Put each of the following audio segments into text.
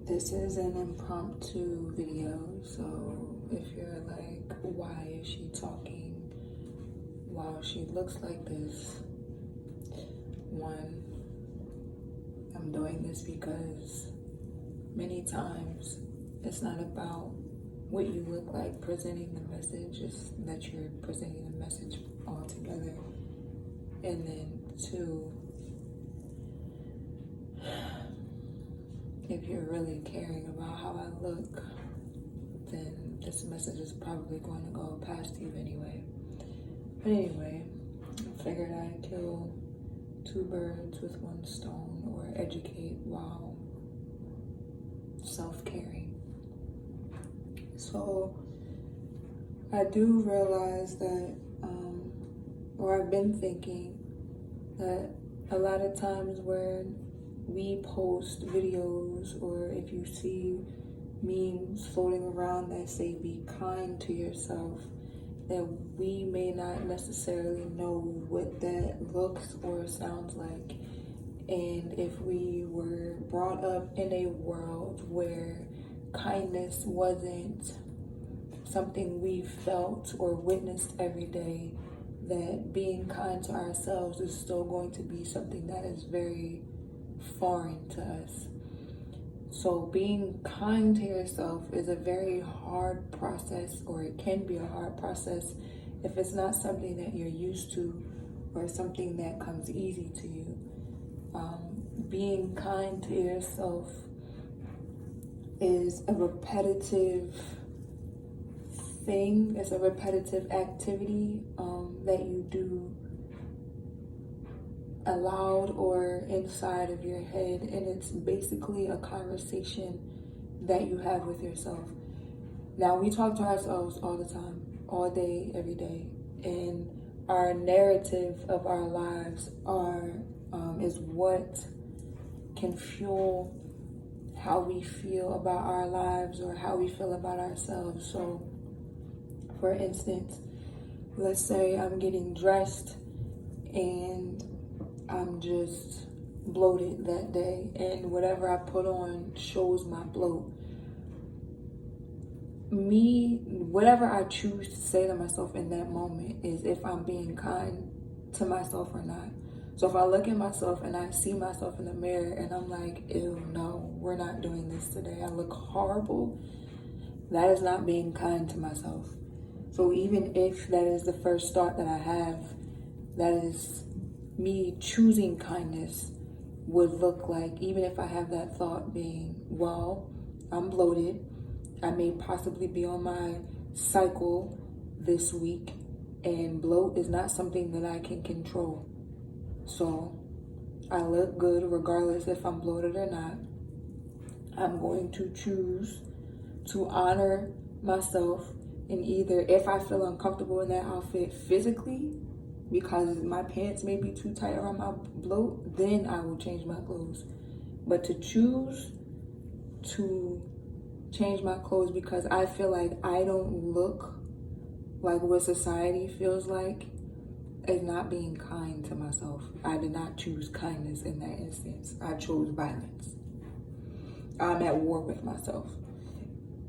This is an impromptu video, so if you're like, why is she talking while she looks like this? One, I'm doing this because many times it's not about what you look like presenting the message, it's that you're presenting the message altogether. And then two, if you're really caring about how I look, then this message is probably going to go past you anyway. But anyway, I figured I'd kill two birds with one stone, or educate while self-caring. So I do realize that, or I've been thinking that a lot of times when we post videos, or if you see memes floating around that say be kind to yourself, that we may not necessarily know what that looks or sounds like. And if we were brought up in a world where kindness wasn't something we felt or witnessed every day, that being kind to ourselves is still going to be something that is very foreign to us. So being kind to yourself is a very hard process, or it can be a hard process if it's not something that you're used to or something that comes easy to you. Being kind to yourself is a repetitive thing, it's a repetitive activity that you do aloud or inside of your head, and it's basically a conversation that you have with yourself. Now, we talk to ourselves all the time, all day, every day, and our narrative of our lives is what can fuel how we feel about our lives or how we feel about ourselves. So, for instance, let's say I'm getting dressed and I'm just bloated that day, and whatever I put on shows my bloat. Whatever I choose to say to myself in that moment is if I'm being kind to myself or not. So if I look at myself and I see myself in the mirror and I'm like, ew, no, we're not doing this today, I look horrible, that is not being kind to myself. So even if that is the first thought that I have, that is me choosing kindness, would look like, even if I have that thought being, well, I'm bloated, I may possibly be on my cycle this week, and bloat is not something that I can control. So I look good regardless if I'm bloated or not. I'm going to choose to honor myself, and either if I feel uncomfortable in that outfit physically, because my pants may be too tight around my bloat, then I will change my clothes. But to choose to change my clothes because I feel like I don't look like what society feels like is not being kind to myself. I did not choose kindness in that instance. I chose violence. I'm at war with myself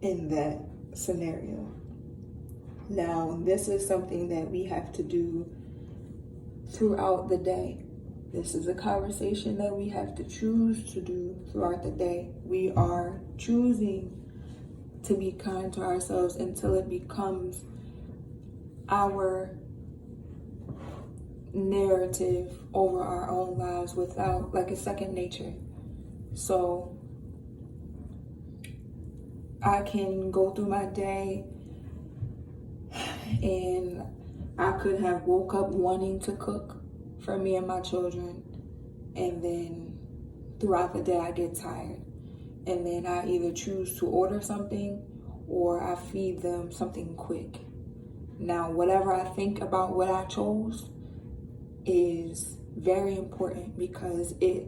in that scenario. Now, this is something that we have to do throughout the day. This is a conversation that we have to choose to do throughout the day. We are choosing to be kind to ourselves until it becomes our narrative over our own lives, without, like, a second nature. So I can go through my day and I could have woke up wanting to cook for me and my children, and then throughout the day I get tired, and then I either choose to order something or I feed them something quick. Now, whatever I think about what I chose is very important because it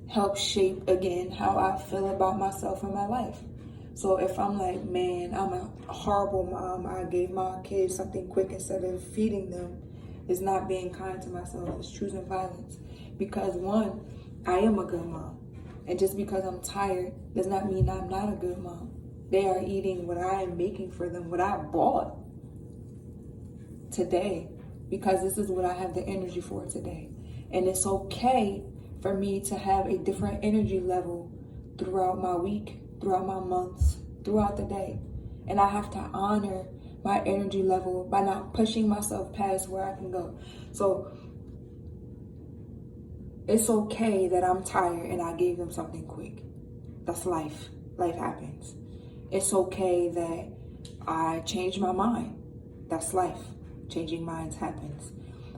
helps shape, again, how I feel about myself and my life. So if I'm like, man, I'm a horrible mom, I gave my kids something quick instead of feeding them, it's not being kind to myself, it's choosing violence. Because one, I am a good mom. And just because I'm tired does not mean I'm not a good mom. They are eating what I am making for them, what I bought today, because this is what I have the energy for today. And it's okay for me to have a different energy level throughout my week, throughout my months, throughout the day. And I have to honor my energy level by not pushing myself past where I can go. So it's okay that I'm tired and I gave them something quick. That's life. Life happens. It's okay that I changed my mind. That's life. Changing minds happens.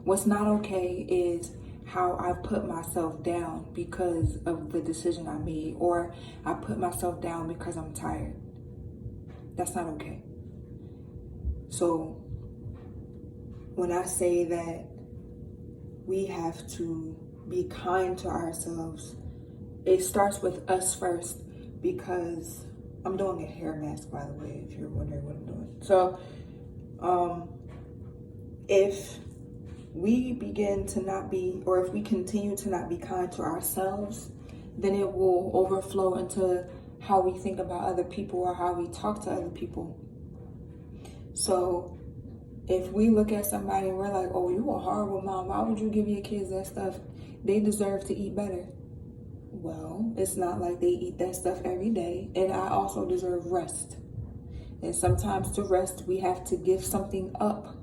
What's not okay is how I put myself down because of the decision I made, or I put myself down because I'm tired. That's not okay. So when I say that we have to be kind to ourselves, it starts with us first, because I'm doing a hair mask, by the way, if you're wondering what I'm doing. So if we begin to not be, or if we continue to not be kind to ourselves, then it will overflow into how we think about other people or how we talk to other people. So if we look at somebody and we're like, oh, you a horrible mom, why would you give your kids that stuff? They deserve to eat better. Well, it's not like they eat that stuff every day. And I also deserve rest. And sometimes to rest, we have to give something up.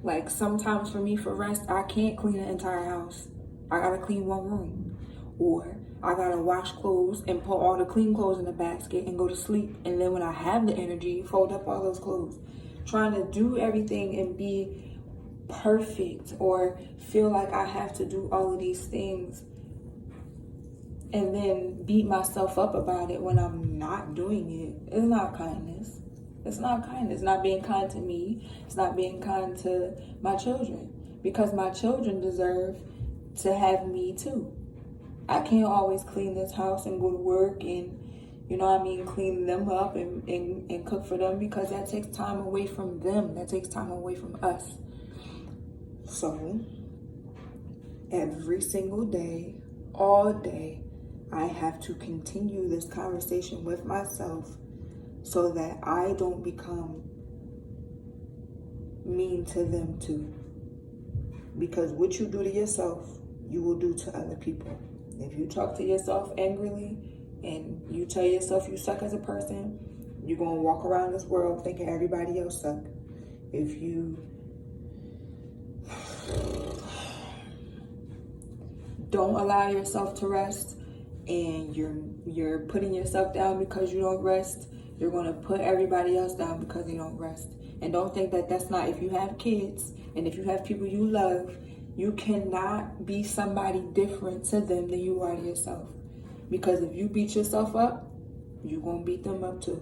Like sometimes for me, for rest, I can't clean the entire house. I gotta clean one room. Or I gotta wash clothes and put all the clean clothes in the basket and go to sleep. And then when I have the energy, fold up all those clothes. Trying to do everything and be perfect, or feel like I have to do all of these things and then beat myself up about it when I'm not doing it, is not kindness. It's not kindness. It's not being kind to me. It's not being kind to my children, because my children deserve to have me too. I can't always clean this house and go to work and, you know what I mean, clean them up and cook for them, because that takes time away from them. That takes time away from us. So every single day, all day, I have to continue this conversation with myself so that I don't become mean to them too. Because what you do to yourself, you will do to other people. If you talk to yourself angrily and you tell yourself you suck as a person, you're going to walk around this world thinking everybody else suck. If you don't allow yourself to rest and you're putting yourself down because you don't rest, you're going to put everybody else down because they don't rest. And don't think that that's not, if you have kids and if you have people you love, you cannot be somebody different to them than you are to yourself. Because if you beat yourself up, you're going to beat them up too.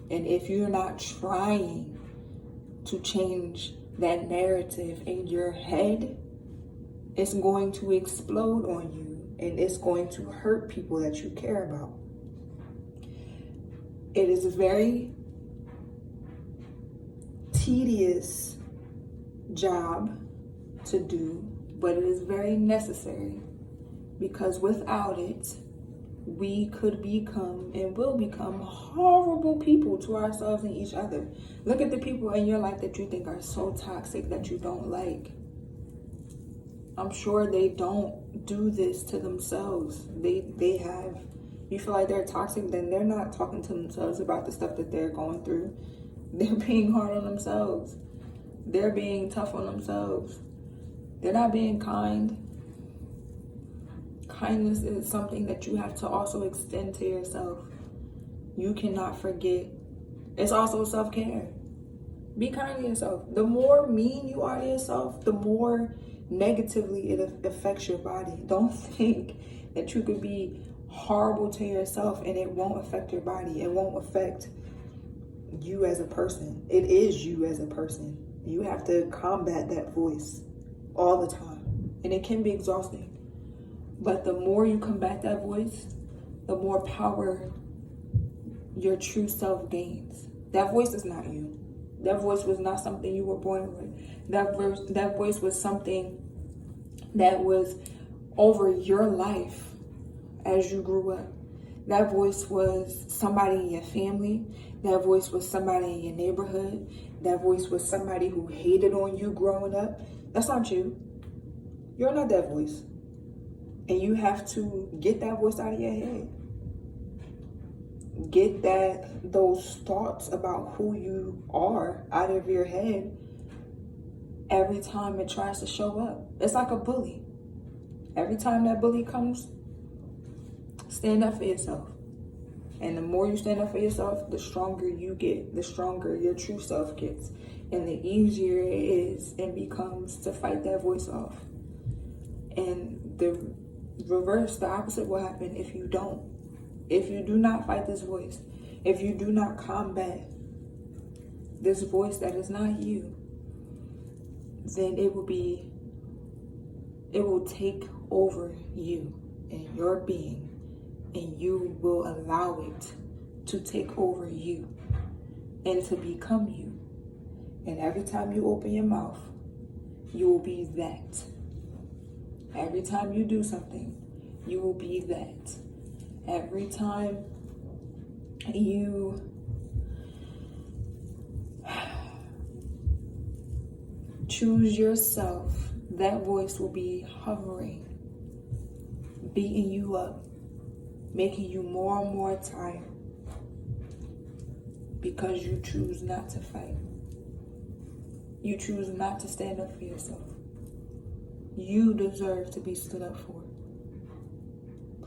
And if you're not trying to change that narrative in your head, it's going to explode on you and it's going to hurt people that you care about. It is a very tedious job to do, but it is very necessary, because without it, we could become and will become horrible people to ourselves and each other. Look at the people in your life that you think are so toxic that you don't like. I'm sure they don't do this to themselves. They have, you feel like they're toxic, then they're not talking to themselves about the stuff that they're going through. They're being hard on themselves. They're being tough on themselves. They're not being kind. Kindness is something that you have to also extend to yourself. You cannot forget. It's also self-care. Be kind to yourself. The more mean you are to yourself, the more negatively it affects your body. Don't think that you could be horrible to yourself and it won't affect your body. It won't affect you as a person. It is you as a person. You have to combat that voice all the time. And it can be exhausting. But the more you combat that voice, the more power your true self gains. That voice is not you. That voice was not something you were born with. That voice was something that was over your life as you grew up. That voice was somebody in your family. That voice was somebody in your neighborhood. That voice was somebody who hated on you growing up. That's not you. You're not that voice. And you have to get that voice out of your head. Get those thoughts about who you are out of your head every time it tries to show up. It's like a bully. Every time that bully comes, stand up for yourself. And the more you stand up for yourself, the stronger you get, the stronger your true self gets. And the easier it is and becomes to fight that voice off. And the reverse, the opposite will happen if you don't. If you do not fight this voice, if you do not combat this voice that is not you, then it will take over you and your being, and you will allow it to take over you and to become you. And every time you open your mouth, you will be that. Every time you do something, you will be that. Every time you choose yourself, that voice will be hovering, beating you up, making you more and more tired because you choose not to fight. You choose not to stand up for yourself. You deserve to be stood up for.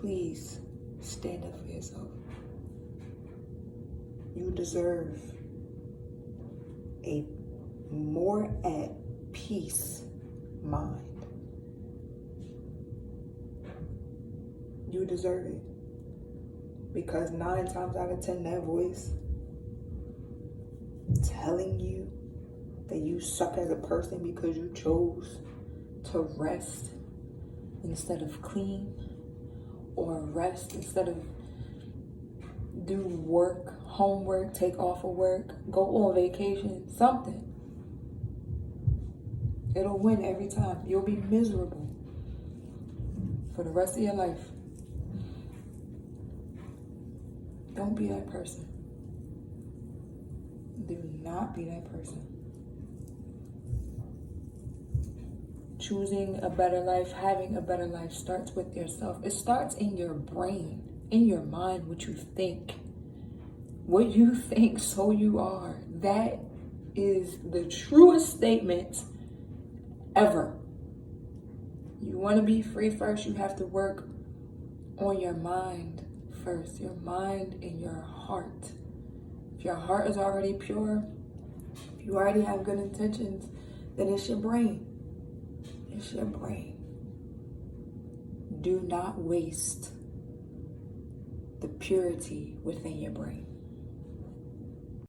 Please stand up for yourself. You deserve a more at peace mind. You deserve it. Because 9 times out of 10, that voice telling you that you suck as a person because you chose to rest instead of clean, or rest instead of do work, homework, take off of work, go on vacation, something. It'll win every time. You'll be miserable for the rest of your life. Don't be that person. Do not be that person. Choosing a better life, having a better life starts with yourself. It starts in your brain, in your mind, what you think. What you think, so you are. That is the truest statement ever. You want to be free first, you have to work on your mind first. Your mind and your heart. If your heart is already pure, if you already have good intentions, then it's your brain. It's your brain. Do not waste the purity within your brain.